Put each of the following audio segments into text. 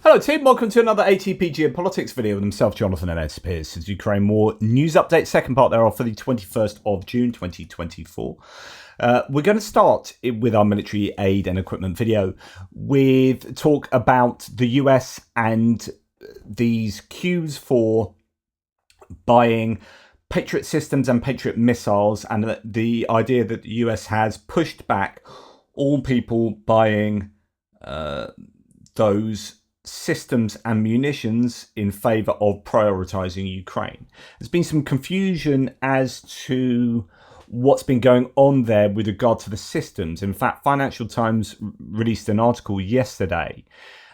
Hello team, welcome to another ATP Geopolitics video with himself, Jonathan and Pierce. As Ukraine War news update, second part thereof for the 21st of June 2024. We're going to start with our military aid and equipment video with talk about the US and these queues for buying Patriot systems and Patriot missiles, and the idea that the US has pushed back all people buying those systems and munitions in favor of prioritizing Ukraine. There's been some confusion as to what's been going on there with regard to the systems. In fact, Financial Times released an article yesterday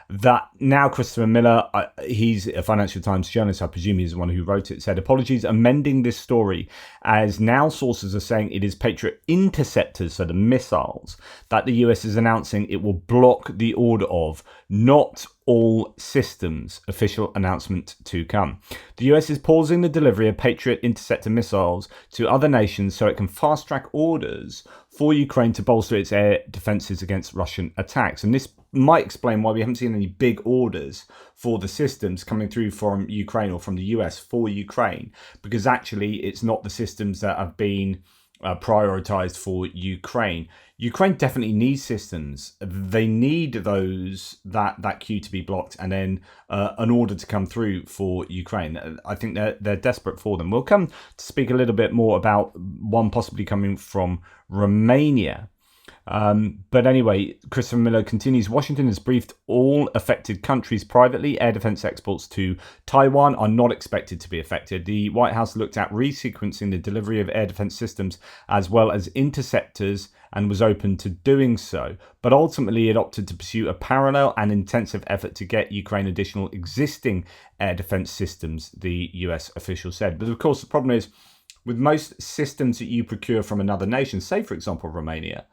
that now Christopher Miller, he's a Financial Times journalist, I presume he's the one who wrote it, said, apologies, amending this story as now sources are saying it is Patriot interceptors, so the missiles, that the US is announcing it will block the order of, not all systems. Official announcement to come. The US is pausing the delivery of Patriot interceptor missiles to other nations so it can fast track orders for Ukraine to bolster its air defenses against Russian attacks. And this might explain why we haven't seen any big orders for the systems coming through from Ukraine or from the US for Ukraine, because actually it's not the systems that have been prioritized for Ukraine. Ukraine definitely needs systems. They need that queue to be blocked and then an order to come through for Ukraine. I think they're desperate for them. We'll come to speak a little bit more about one possibly coming from Romania. But anyway, Christopher Miller continues. Washington has briefed all affected countries privately. Air defense exports to Taiwan are not expected to be affected. The White House looked at resequencing the delivery of air defense systems as well as interceptors and was open to doing so. But ultimately, it opted to pursue a parallel and intensive effort to get Ukraine additional existing air defense systems, the US official said. But of course, the problem is, with most systems that you procure from another nation, say, for example, Romania,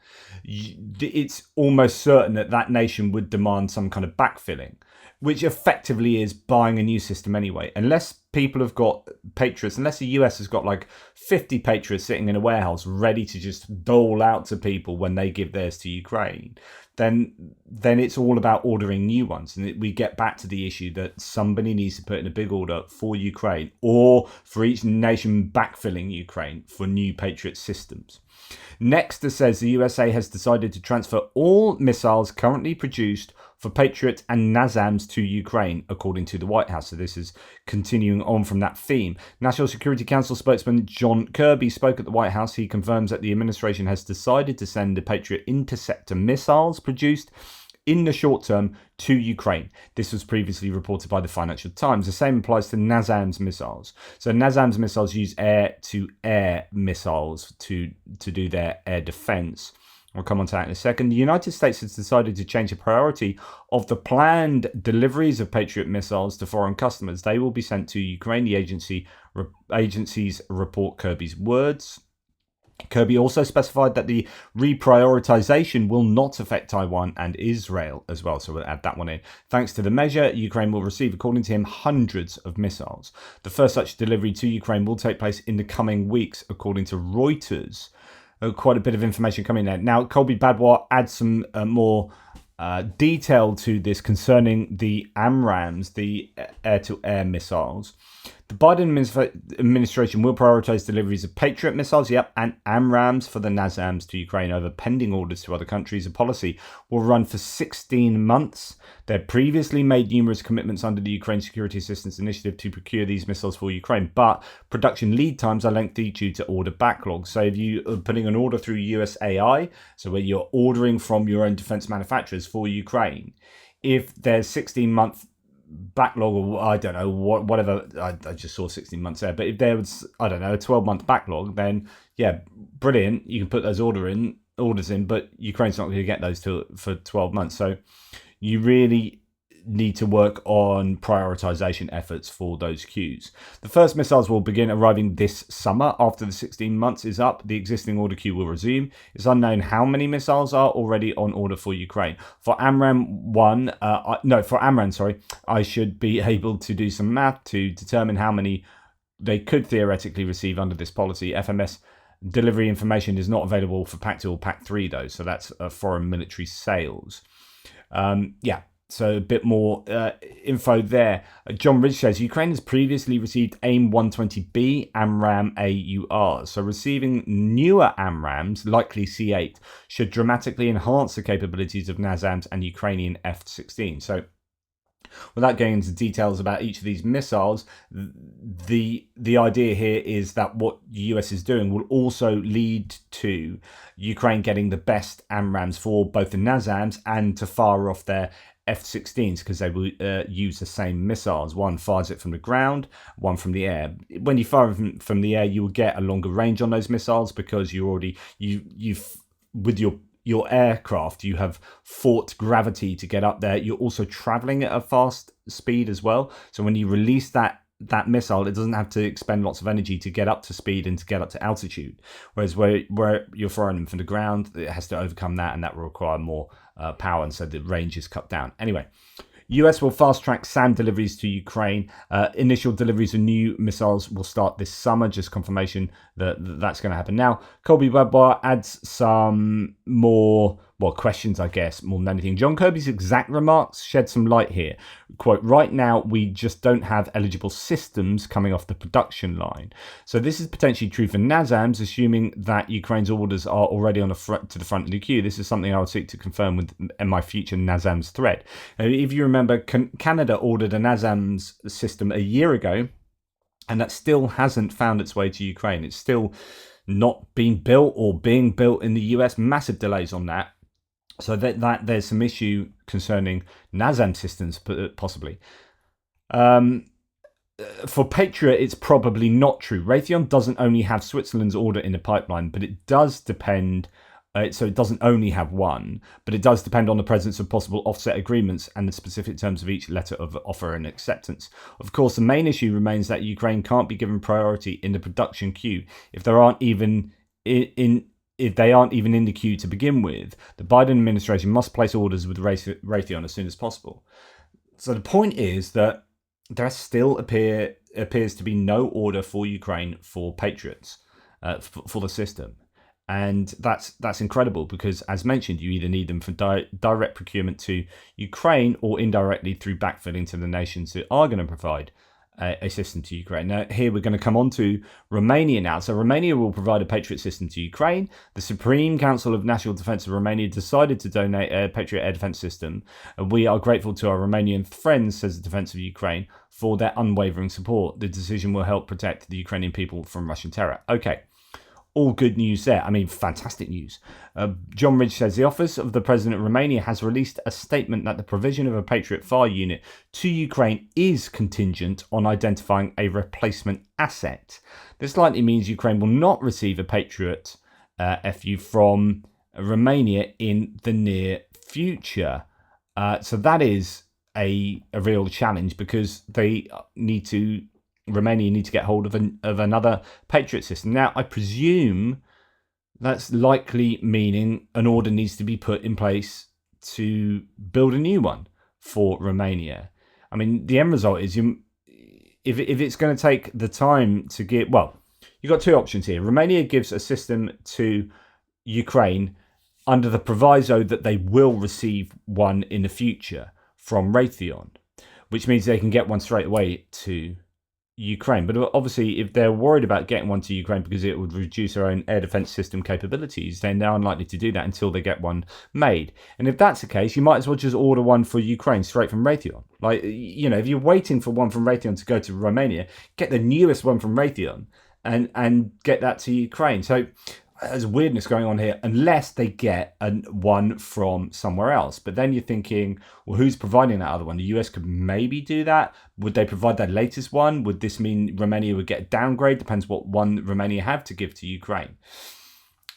it's almost certain that that nation would demand some kind of backfilling, which effectively is buying a new system anyway. Unless people have got Patriots, unless the US has got like 50 Patriots sitting in a warehouse ready to just dole out to people when they give theirs to Ukraine, then it's all about ordering new ones. And we get back to the issue that somebody needs to put in a big order for Ukraine or for each nation backfilling Ukraine for new Patriot systems. Next, it says the USA has decided to transfer all missiles currently produced for Patriot and NASAMS to Ukraine, according to the White House. So this is continuing on from that theme. National Security Council spokesman John Kirby spoke at the White House. He confirms that the administration has decided to send the Patriot interceptor missiles produced in the short term to Ukraine. This was previously reported by the Financial Times. The same applies to NASAMS missiles. So NASAMS missiles use air-to-air missiles to do their air defense. I'll come on to that in a second. The United States has decided to change the priority of the planned deliveries of Patriot missiles to foreign customers. They will be sent to Ukraine, the agency's report Kirby's words. Kirby also specified that the reprioritization will not affect Taiwan and Israel as well, so we'll add that one in. Thanks to the measure, Ukraine will receive, according to him, hundreds of missiles. The first such delivery to Ukraine will take place in the coming weeks, according to Reuters. Quite a bit of information coming there. Now, Colby Badwar adds some more detail to this concerning the AMRAAMs, the air-to-air missiles. The Biden administration will prioritize deliveries of Patriot missiles, and AMRAAMs for the NASAMS to Ukraine over pending orders to other countries. The policy will run for 16 months. They had previously made numerous commitments under the Ukraine Security Assistance Initiative to procure these missiles for Ukraine, but production lead times are lengthy due to order backlogs. So if you are putting an order through USAI, so where you're ordering from your own defense manufacturers for Ukraine, if there's 16-month backlog, or I don't know, whatever, I just saw 16 months there, but if there was, I don't know, a 12-month backlog, then yeah, brilliant, you can put those orders in, but Ukraine's not going to get those for 12 months. So you really need to work on prioritization efforts for those queues. The first missiles will begin arriving this summer. After the 16 months is up, the existing order queue will resume. It's unknown how many missiles are already on order for Ukraine. For AMRAAM, I should be able to do some math to determine how many they could theoretically receive under this policy. FMS delivery information is not available for Pac 2 or Pac 3 though, so that's foreign military sales. So a bit more info there. John Ridge says Ukraine has previously received AIM-120B AMRAAM AURs. So receiving newer AMRAAMs, likely C8, should dramatically enhance the capabilities of NASAMS and Ukrainian F-16. So without going into details about each of these missiles, the idea here is that what the US is doing will also lead to Ukraine getting the best AMRAAMs for both the NASAMS and to fire off their F-16s, because they will use the same missiles. One fires it from the ground, one from the air. When you fire from the air, you will get a longer range on those missiles because you already you've with your aircraft, you have fought gravity to get up there. You're also traveling at a fast speed as well. So when you release that missile, it doesn't have to expend lots of energy to get up to speed and to get up to altitude. Whereas where you're firing them from the ground, it has to overcome that, and that will require more power, and so the range is cut down. Anyway, US will fast-track SAM deliveries to Ukraine. Initial deliveries of new missiles will start this summer, just confirmation that that's going to happen. Now, Colby Webber adds some more, questions, I guess, more than anything. John Kirby's exact remarks shed some light here. Quote, right now, we just don't have eligible systems coming off the production line. So this is potentially true for NASAMS, assuming that Ukraine's orders are already on the front of the queue. This is something I will seek to confirm with my future NASAMS thread. If you remember, Canada ordered a NASAMS system a year ago, and that still hasn't found its way to Ukraine. It's still not being built or being built in the US. Massive delays on that. So that there's some issue concerning NASAM systems, possibly. For Patriot, it's probably not true. Raytheon doesn't only have Switzerland's order in the pipeline, but it does depend. So it doesn't only have one, but it does depend on the presence of possible offset agreements and the specific terms of each letter of offer and acceptance. Of course, the main issue remains that Ukraine can't be given priority in the production queue if they aren't even in the queue to begin with. The Biden administration must place orders with Raytheon as soon as possible. So the point is that there still appears to be no order for Ukraine for Patriots, for the system. And that's incredible because, as mentioned, you either need them for direct procurement to Ukraine or indirectly through backfilling to the nations that are going to provide a system to Ukraine. Now, here we're going to come on to Romania now. So Romania will provide a Patriot system to Ukraine. The Supreme Council of National Defense of Romania decided to donate a Patriot air defense system. We are grateful to our Romanian friends, says the Defense of Ukraine, for their unwavering support. The decision will help protect the Ukrainian people from Russian terror. Okay. All good news there. I mean, fantastic news. John Ridge says the office of the president of Romania has released a statement that the provision of a Patriot fire unit to Ukraine is contingent on identifying a replacement asset. This likely means Ukraine will not receive a Patriot FU from Romania in the near future. So that is a real challenge because Romania need to get hold of another Patriot system. Now, I presume that's likely meaning an order needs to be put in place to build a new one for Romania. I mean, the end result is if it's going to take the time to get... Well, you've got two options here. Romania gives a system to Ukraine under the proviso that they will receive one in the future from Raytheon, which means they can get one straight away to Ukraine. But obviously, if they're worried about getting one to Ukraine because it would reduce their own air defense system capabilities, then they're unlikely to do that until they get one made. And if that's the case, you might as well just order one for Ukraine straight from Raytheon. Like, if you're waiting for one from Raytheon to go to Romania, get the newest one from Raytheon and get that to Ukraine. So there's weirdness going on here, unless they get one from somewhere else. But then you're thinking, well, who's providing that other one? The US could maybe do that. Would they provide that latest one? Would this mean Romania would get a downgrade? Depends what one Romania have to give to Ukraine.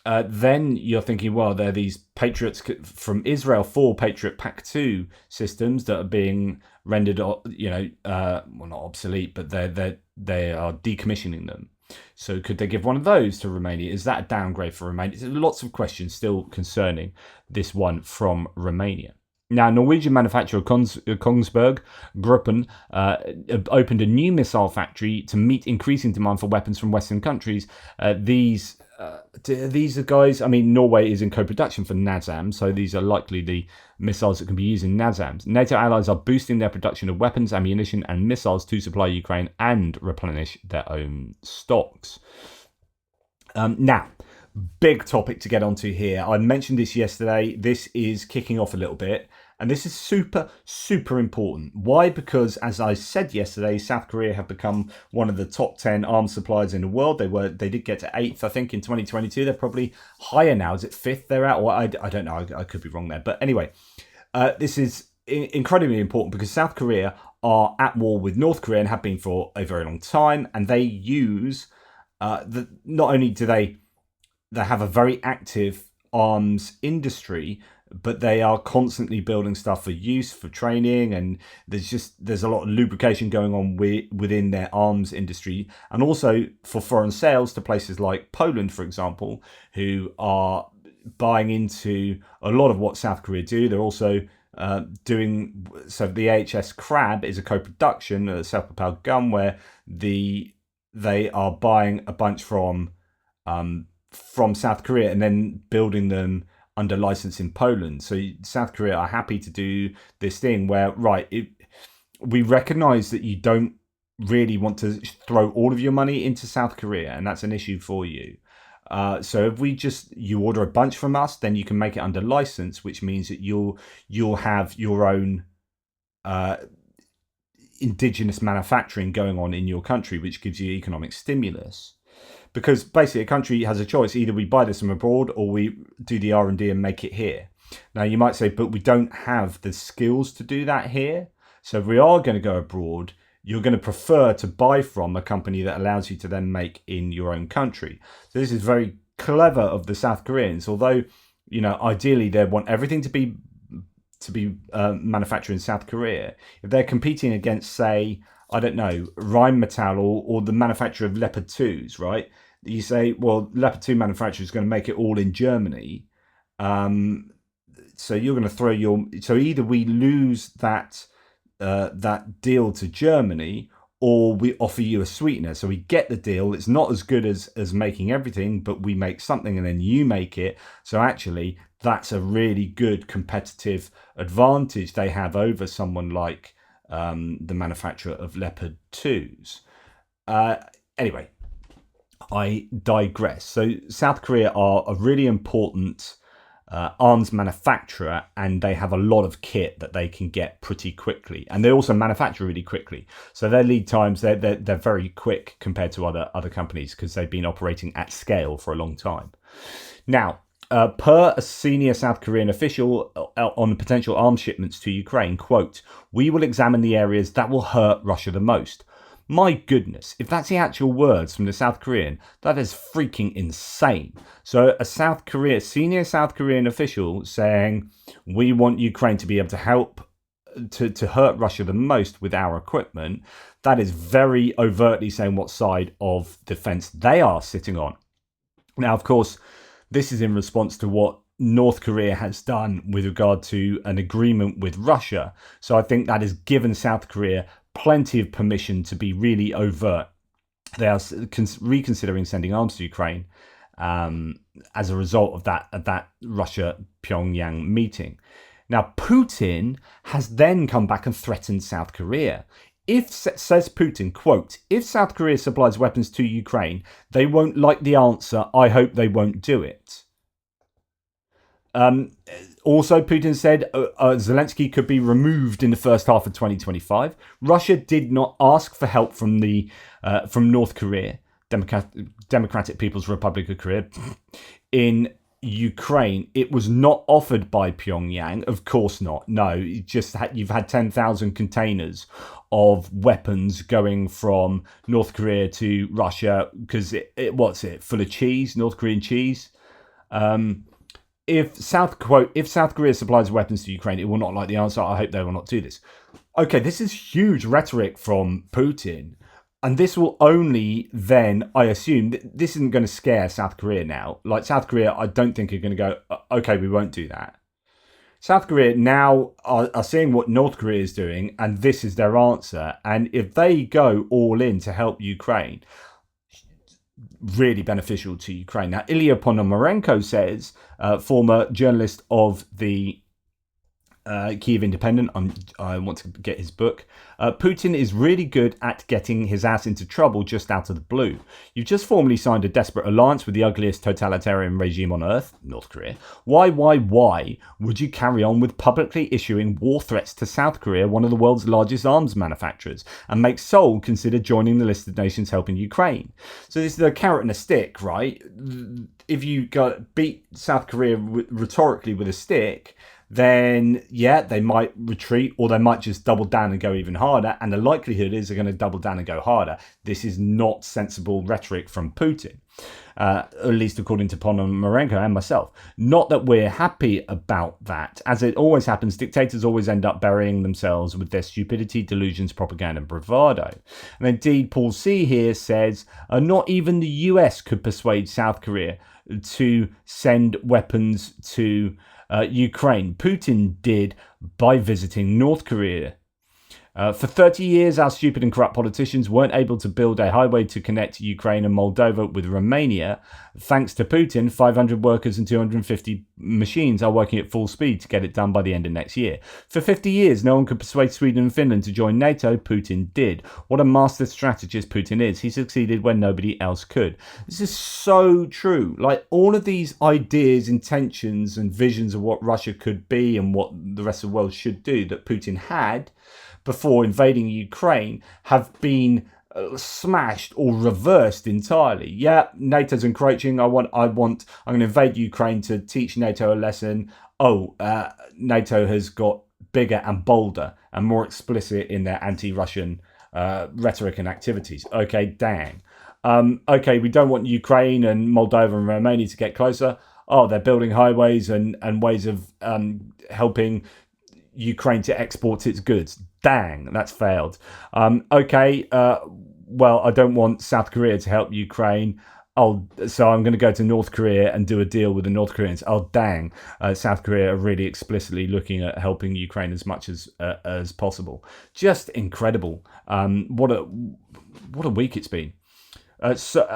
Then you're thinking, well, there are these Patriots from Israel, 4 Patriot PAC-2 systems that are being rendered, well, not obsolete, but they are decommissioning them. So could they give one of those to Romania? Is that a downgrade for Romania? There's lots of questions still concerning this one from Romania. Now, Norwegian manufacturer Kongsberg Gruppen opened a new missile factory to meet increasing demand for weapons from Western countries. These these are guys, I mean, Norway is in co-production for NASAMS, so these are likely the missiles that can be used in NASAMS. NATO allies are boosting their production of weapons, ammunition, and missiles to supply Ukraine and replenish their own stocks. Now, big topic to get onto here. I mentioned this yesterday. This is kicking off a little bit. And this is super, super important. Why? Because, as I said yesterday, South Korea have become one of the top 10 arms suppliers in the world. They did get to 8th, I think, in 2022. They're probably higher now. Is it 5th they're at? Or I don't know. I could be wrong there. But anyway, this is incredibly important because South Korea are at war with North Korea and have been for a very long time. And they use, not only do they have a very active arms industry, but they are constantly building stuff for use, for training, and there's a lot of lubrication going on within their arms industry, and also for foreign sales to places like Poland, for example, who are buying into a lot of what South Korea do. They're also doing, so the AHS Crab is a co-production, a self-propelled gun, where they are buying a bunch from South Korea and then building them under license in Poland. So South Korea are happy to do this thing where, we recognize that you don't really want to throw all of your money into South Korea, and that's an issue for you. So if you order a bunch from us, then you can make it under license, which means that you'll have your own indigenous manufacturing going on in your country, which gives you economic stimulus. Because basically a country has a choice. Either we buy this from abroad or we do the R&D and make it here. Now you might say, but we don't have the skills to do that here. So if we are going to go abroad, you're going to prefer to buy from a company that allows you to then make in your own country. So this is very clever of the South Koreans. Although, ideally they want everything to be manufactured in South Korea. If they're competing against, say, I don't know, Rheinmetall or the manufacturer of Leopard 2s, right? You say, well, Leopard 2 manufacturer is going to make it all in Germany. So you're going to throw so either we lose that deal to Germany, or we offer you a sweetener. So we get the deal. It's not as good as making everything, but we make something and then you make it. So actually, that's a really good competitive advantage they have over someone like the manufacturer of Leopard 2s. Anyway, I digress. So South Korea are a really important arms manufacturer, and they have a lot of kit that they can get pretty quickly, and they also manufacture really quickly. So their lead times, they're very quick compared to other companies because they've been operating at scale for a long time. Now, per a senior South Korean official on potential arms shipments to Ukraine, quote, "We will examine the areas that will hurt Russia the most." My goodness, if that's the actual words from the South Korean, that is freaking insane. So a senior South Korean official saying, we want Ukraine to be able to help to hurt Russia the most with our equipment, that is very overtly saying what side of the fence they are sitting on. Now, of course, this is in response to what North Korea has done with regard to an agreement with Russia. So I think that has given South Korea plenty of permission to be really overt. They are reconsidering sending arms to Ukraine as a result of that Russia-Pyongyang meeting. Now, Putin has then come back and threatened South Korea. Says Putin, quote, "If South Korea supplies weapons to Ukraine, they won't like the answer. I hope they won't do it." Also, Putin said Zelensky could be removed in the first half of 2025. Russia did not ask for help from North Korea, Democratic People's Republic of Korea, in Ukraine. It was not offered by Pyongyang. Of course not. No, you've had 10,000 containers of weapons going from North Korea to Russia because what's it full of cheese, North Korean cheese. If South Korea supplies weapons to Ukraine, it will not like the answer. I hope they will not do this. Okay, this is huge rhetoric from Putin. And this will only then, I assume, this isn't going to scare South Korea now. Like South Korea, I don't think are going to go, okay, we won't do that. South Korea now are seeing what North Korea is doing, and this is their answer. And if they go all in to help Ukraine, really beneficial to Ukraine. Now, Ilya Ponomarenko says, former journalist of the Kiev Independent, I want to get his book. Putin is really good at getting his ass into trouble just out of the blue. You've just formally signed a desperate alliance with the ugliest totalitarian regime on earth, North Korea. Why would you carry on with publicly issuing war threats to South Korea, one of the world's largest arms manufacturers, and make Seoul consider joining the list of nations helping Ukraine? So this is a carrot and a stick, right? If you beat South Korea rhetorically with a stick, then yeah, they might retreat, or they might just double down and go even harder. And the likelihood is they're going to double down and go harder. This is not sensible rhetoric from Putin, at least according to Ponomarenko and myself. Not that we're happy about that. As it always happens, dictators always end up burying themselves with their stupidity, delusions, propaganda, and bravado. And indeed, Paul C. here says, not even the US could persuade South Korea to send weapons to Ukraine. Putin did by visiting North Korea. For 30 years, our stupid and corrupt politicians weren't able to build a highway to connect Ukraine and Moldova with Romania. Thanks to Putin, 500 workers and 250 machines are working at full speed to get it done by the end of next year. For 50 years, no one could persuade Sweden and Finland to join NATO. Putin did. What a master strategist Putin is. He succeeded when nobody else could. This is so true. Like, all of these ideas, intentions, and visions of what Russia could be and what the rest of the world should do that Putin had before invading Ukraine have been smashed or reversed entirely. Yeah, NATO's encroaching. I'm going to invade Ukraine to teach NATO a lesson. NATO has got bigger and bolder and more explicit in their anti-Russian rhetoric and activities. Okay, dang. We don't want Ukraine and Moldova and Romania to get closer. They're building highways and ways of helping Ukraine to export its goods. Dang, that's failed. I don't want South Korea to help Ukraine. So I'm going to go to North Korea and do a deal with the North Koreans. Dang, South Korea are really explicitly looking at helping Ukraine as much as possible. Just incredible. What a week it's been.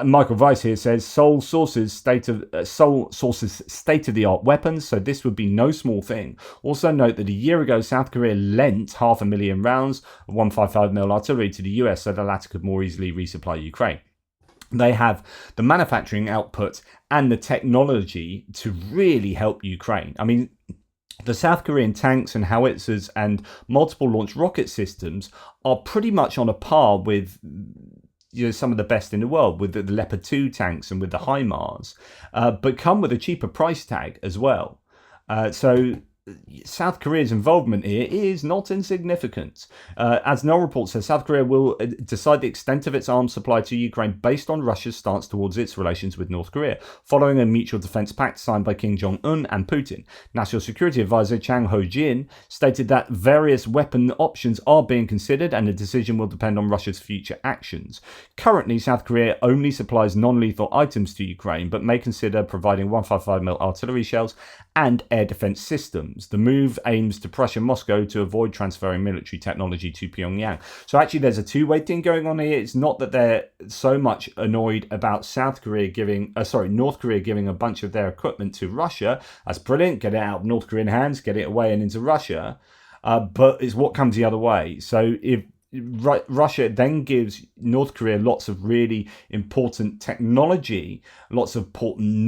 Michael Weiss here says Seoul sources state-of-the-art weapons, so this would be no small thing. Also note that a year ago, South Korea lent 500,000 rounds of 155mm artillery to the US so the latter could more easily resupply Ukraine. They have the manufacturing output and the technology to really help Ukraine. I mean, the South Korean tanks and howitzers and multiple launch rocket systems are pretty much on a par with some of the best in the world, with the Leopard 2 tanks and with the HIMARS, but come with a cheaper price tag as well. So South Korea's involvement here is not insignificant. As Null Report says, South Korea will decide the extent of its arms supply to Ukraine based on Russia's stance towards its relations with North Korea, following a mutual defense pact signed by Kim Jong-un and Putin. National Security Advisor Chang Ho-jin stated that various weapon options are being considered and a decision will depend on Russia's future actions. Currently, South Korea only supplies non-lethal items to Ukraine, but may consider providing 155mm artillery shells and air defense systems. The move aims to pressure Moscow to avoid transferring military technology to Pyongyang. So actually there's a two-way thing going on here. It's not that they're so much annoyed about North Korea giving a bunch of their equipment to Russia. That's brilliant. Get it out of North Korean hands, get it away and into Russia. But it's what comes the other way. So if Russia then gives North Korea lots of really important technology, lots of important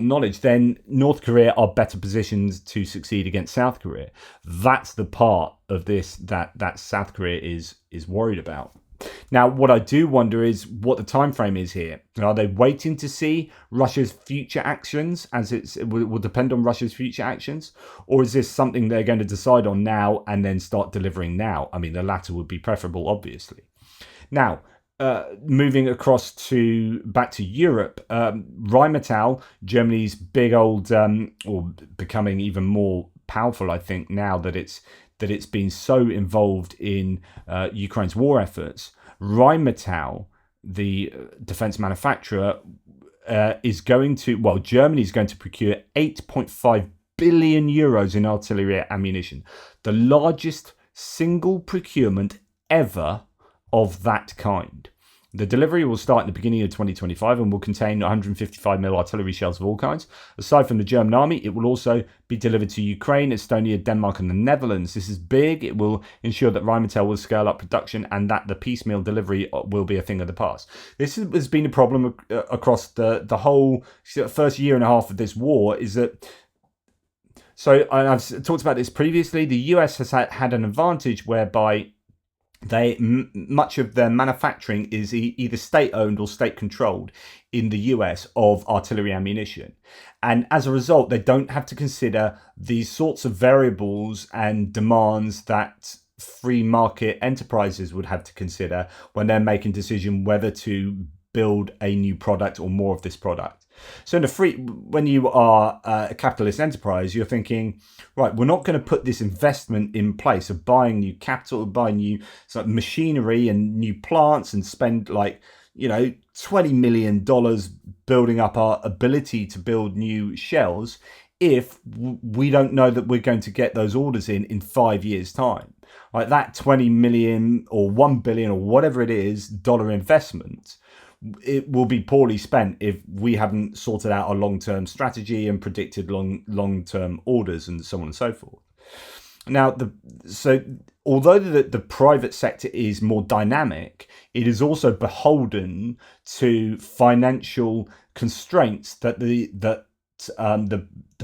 knowledge, then North Korea are better positioned to succeed against South Korea. That's the part of this that South Korea is worried about. Now, what I do wonder is what the time frame is here. Are they waiting to see Russia's future actions, as it will depend on Russia's future actions? Or is this something they're going to decide on now and then start delivering now? I mean, the latter would be preferable, obviously. Now, moving across back to Europe, Rheinmetall, Germany's big old, or becoming even more powerful, I think, now that it's been so involved in Ukraine's war efforts. Rheinmetall, the defense manufacturer, Germany is going to procure 8.5 billion euros in artillery ammunition, the largest single procurement ever of that kind. The delivery will start in the beginning of 2025 and will contain 155mm artillery shells of all kinds. Aside from the German army, it will also be delivered to Ukraine, Estonia, Denmark and the Netherlands. This is big. It will ensure that Rheinmetall will scale up production and that the piecemeal delivery will be a thing of the past. This has been a problem across the whole first year and a half of this war, is that, so I've talked about this previously, the US has had an advantage whereby much of their manufacturing is either state-owned or state-controlled in the US of artillery ammunition. And as a result, they don't have to consider these sorts of variables and demands that free market enterprises would have to consider when they're making decision whether to build a new product or more of this product. So when you are a capitalist enterprise, you're thinking, right, we're not going to put this investment in place of buying new capital, buying new machinery and new plants and spend $20 million building up our ability to build new shells if we don't know that we're going to get those orders in 5 years' time. Like that 20 million or 1 billion or whatever it is dollar investment, it will be poorly spent if we haven't sorted out a long-term strategy and predicted long-term orders and so on and so forth. Now, although the private sector is more dynamic, it is also beholden to financial constraints that the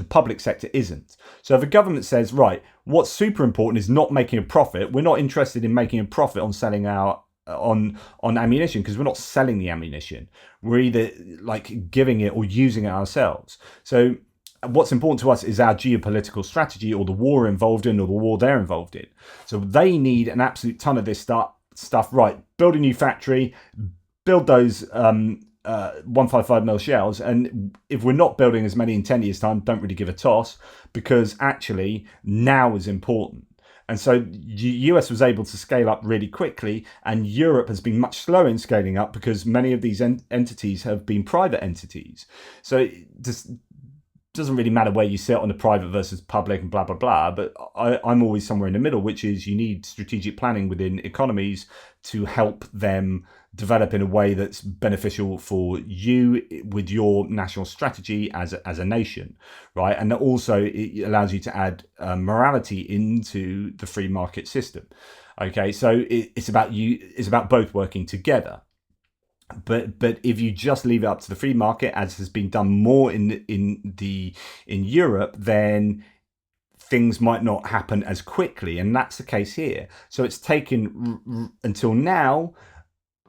public sector isn't. So if a government says, right, what's super important is not making a profit, we're not interested in making a profit on selling our on ammunition, because we're not selling the ammunition, we're either giving it or using it ourselves. So what's important to us is our geopolitical strategy, or the war involved in, or the war they're involved in. So they need an absolute ton of this stuff. Right, build a new factory, build those 155mm shells, and if we're not building as many in 10 years time, don't really give a toss, because actually now is important. And so the US was able to scale up really quickly, and Europe has been much slower in scaling up because many of these entities have been private entities. So it just doesn't really matter where you sit on the private versus public and blah, blah, blah. But I'm always somewhere in the middle, which is you need strategic planning within economies to help them develop in a way that's beneficial for you with your national strategy as a nation, right? And also it allows you to add morality into the free market system. Okay, so it's about both working together. But if you just leave it up to the free market, as has been done more in Europe, then things might not happen as quickly, and that's the case here. So it's taken until now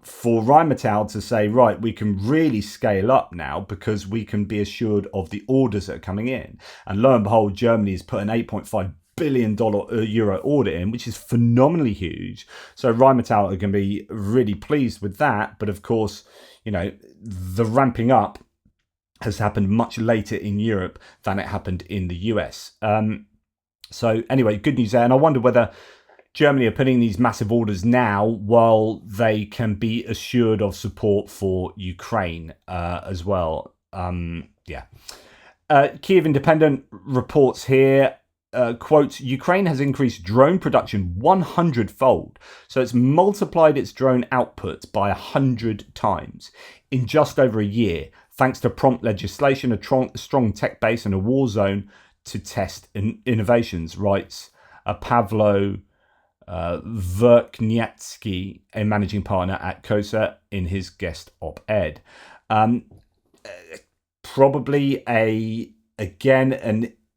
for Rheinmetall to say, right, we can really scale up now because we can be assured of the orders that are coming in. And lo and behold, Germany has put an $8.5 billion euro order in, which is phenomenally huge. So Rheinmetall are going to be really pleased with that. But of course, the ramping up has happened much later in Europe than it happened in the US. So anyway, good news there. And I wonder whether Germany are putting these massive orders now while they can be assured of support for Ukraine as well. Kiev Independent reports here, quote, Ukraine has increased drone production 100-fold. So it's multiplied its drone output by 100 times in just over a year, thanks to prompt legislation, a strong tech base and a war zone to test innovations, writes Pavlo Verknietsky, a managing partner at COSA, in his guest op-ed. Probably an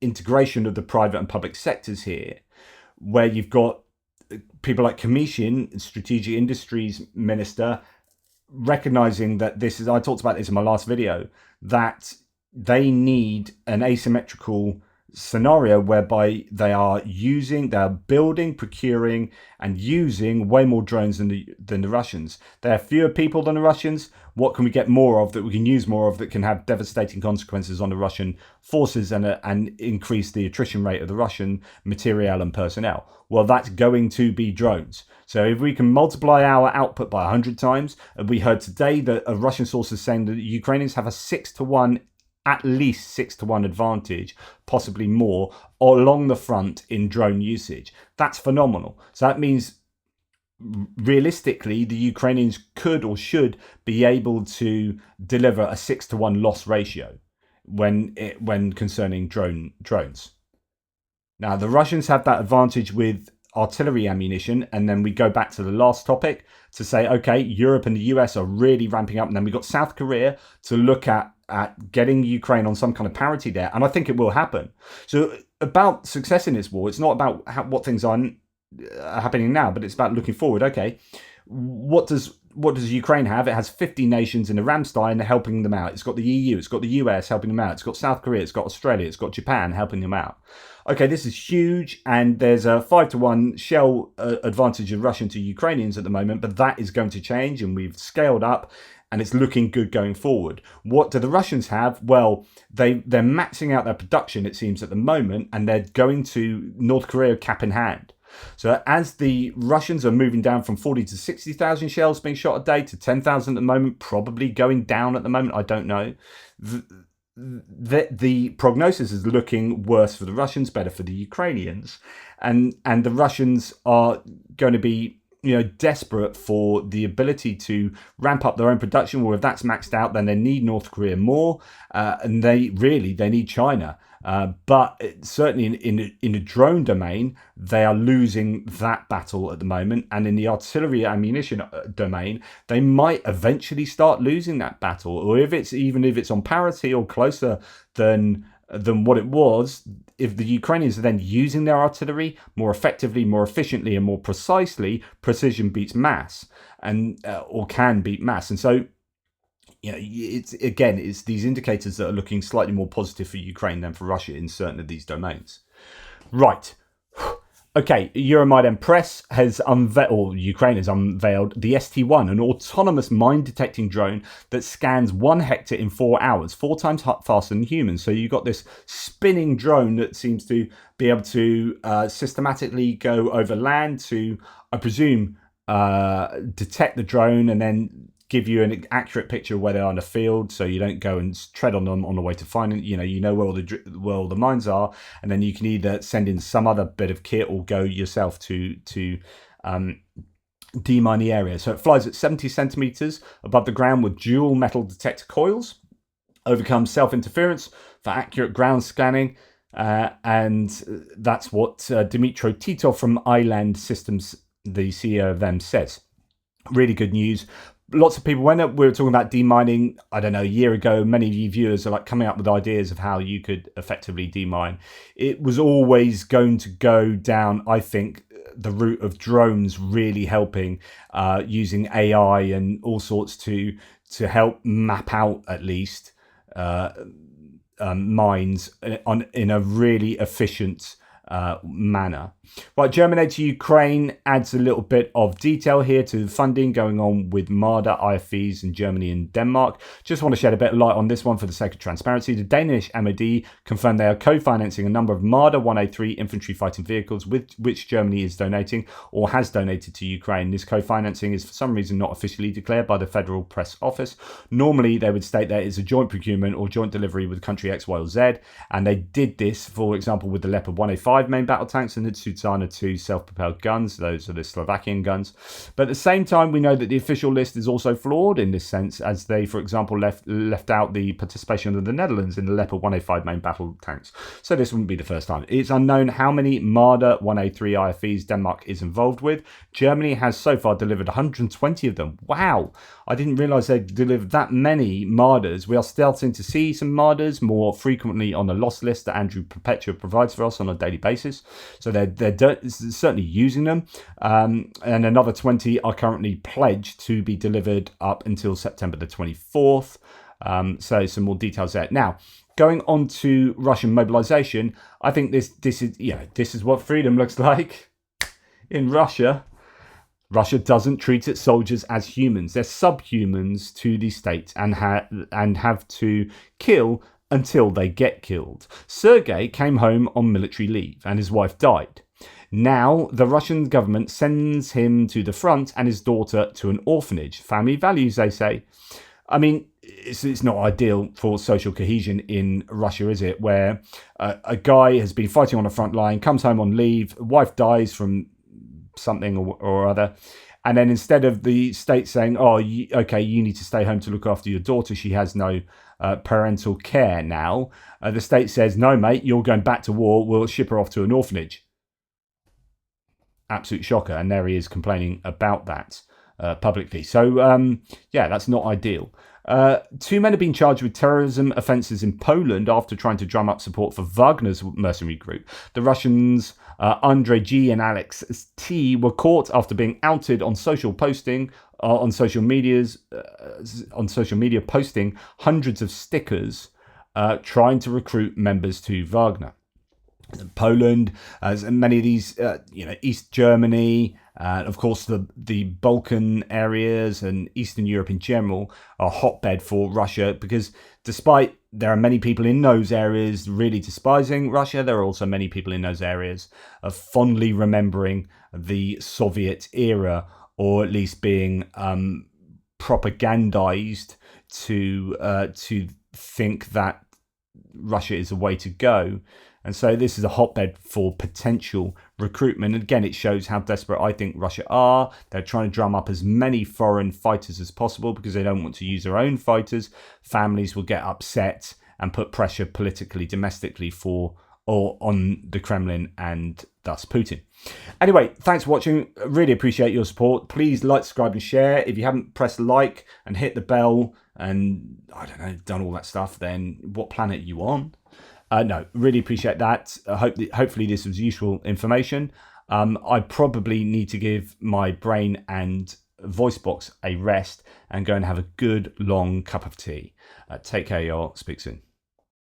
integration of the private and public sectors here, where you've got people like Kamishin, Strategic Industries Minister, recognizing that I talked about this in my last video, that they need an asymmetrical scenario whereby they are building, procuring and using way more drones than the Russians. They have fewer people than the Russians. What can we get more of that we can use more of that can have devastating consequences on the Russian forces and increase the attrition rate of the Russian materiel and personnel? Well, that's going to be drones. So if we can multiply our output by 100 times, and we heard today that a Russian source is saying that the Ukrainians have at least 6-to-1 advantage, possibly more, along the front in drone usage. That's phenomenal. So that means realistically, the Ukrainians could or should be able to deliver a 6-to-1 loss ratio when concerning drones. Now, the Russians have that advantage with artillery ammunition, and then we go back to the last topic to say, okay, Europe and the US are really ramping up, and then we've got South Korea to look at getting Ukraine on some kind of parity there, and I think it will happen. So about success in this war, it's not about what things are happening now, but it's about looking forward. Okay, what does Ukraine have? It has 50 nations in the Ramstein helping them out. It's got the EU, it's got the US helping them out, it's got South Korea, it's got Australia, it's got Japan helping them out. Okay, this is huge, and there's a 5-to-1 shell advantage of Russian to Ukrainians at the moment, but that is going to change, and we've scaled up, and it's looking good going forward. What do the Russians have? Well, they're maxing out their production, it seems, at the moment, and they're going to North Korea cap in hand. So as the Russians are moving down from 40 to 60,000 shells being shot a day to 10,000 at the moment, probably going down at the moment, I don't know. The prognosis is looking worse for the Russians, better for the Ukrainians, and the Russians are going to be desperate for the ability to ramp up their own production. Well, if that's maxed out, then they need North Korea more, and they need China. But certainly in the drone domain, they are losing that battle at the moment. And in the artillery ammunition domain, they might eventually start losing that battle. Or if it's on parity or closer than what it was, if the Ukrainians are then using their artillery more effectively, more efficiently, and more precisely, precision beats mass, and or can beat mass. And so it's these indicators that are looking slightly more positive for Ukraine than for Russia in certain of these domains. Right. Okay, Euromaidan Press has Ukraine has unveiled the ST-1, an autonomous mine-detecting drone that scans 1 hectare in 4 hours, 4 times faster than humans. So you've got this spinning drone that seems to be able to systematically go over land to, I presume, detect the drone and then give you an accurate picture of where they are in the field, so you don't go and tread on them on the way to finding. You know where all the mines are, and then you can either send in some other bit of kit or go yourself to demine the area. So it flies at 70 centimeters above the ground with dual metal detector coils, overcomes self-interference for accurate ground scanning, and that's what Dmytro Titov from Island Systems, the CEO of them, says. Really good news. Lots of people, when we were talking about demining, I don't know, a year ago, many of you viewers are like coming up with ideas of how you could effectively demine. It was always going to go down, I think, the route of drones really helping, using AI and all sorts to help map out at least mines in a really efficient manner. Right, German aid to Ukraine adds a little bit of detail here to the funding going on with Marder, IFVs in Germany and Denmark. Just want to shed a bit of light on this one for the sake of transparency. The Danish MOD confirmed they are co-financing a number of Marder 103 infantry fighting vehicles with which Germany is donating or has donated to Ukraine. This co-financing is for some reason not officially declared by the Federal Press Office. Normally they would state that it's a joint procurement or joint delivery with country X, Y or Z, and they did this, for example, with the Leopard 105 main battle tanks and the Tsutana 2 self-propelled guns. Those are the Slovakian guns. But at the same time, we know that the official list is also flawed in this sense, as they, for example, left out the participation of the Netherlands in the Leopard 105 main battle tanks. So this wouldn't be the first time. It's unknown how many Marder 103 IFVs Denmark is involved with. Germany has so far delivered 120 of them. Wow! I didn't realise they'd delivered that many Marders. We are starting to see some Marders more frequently on the loss list that Andrew Perpetua provides for us on a daily basis. So they're certainly using them, and another 20 are currently pledged to be delivered up until September the 24th. So some more details there. Now, going on to Russian mobilization, I think this is what freedom looks like in Russia. Russia doesn't treat its soldiers as humans. They're subhumans to the state and have to kill until they get killed. Sergei came home on military leave and his wife died. Now the Russian government sends him to the front and his daughter to an orphanage. Family values, they say. I mean, it's not ideal for social cohesion in Russia, is it? Where a guy has been fighting on the front line, comes home on leave, wife dies from something or other. And then instead of the state saying, oh, okay, you need to stay home to look after your daughter, she has no parental care now, the state says, no, mate, you're going back to war, we'll ship her off to an orphanage. Absolute shocker. And there he is complaining about that publicly. So, yeah, that's not ideal. 2 men have been charged with terrorism offences in Poland after trying to drum up support for Wagner's mercenary group. The Russians Andrei G and Alex T were caught after being outed on social media posting hundreds of stickers trying to recruit members to Wagner. Poland, as many of these, East Germany, of course the Balkan areas and Eastern Europe in general are a hotbed for Russia, because despite there are many people in those areas really despising Russia, there are also many people in those areas fondly remembering the Soviet era, or at least being propagandized to think that Russia is the way to go. And so this is a hotbed for potential recruitment. And again, it shows how desperate I think Russia are. They're trying to drum up as many foreign fighters as possible because they don't want to use their own fighters. Families will get upset and put pressure politically, domestically on the Kremlin and thus Putin. Anyway, thanks for watching. Really appreciate your support. Please like, subscribe and share. If you haven't pressed like and hit the bell and, I don't know, done all that stuff, then what planet are you on? No, really appreciate that. Hopefully this was useful information. I probably need to give my brain and voice box a rest and go and have a good long cup of tea. Take care, y'all. Speak soon.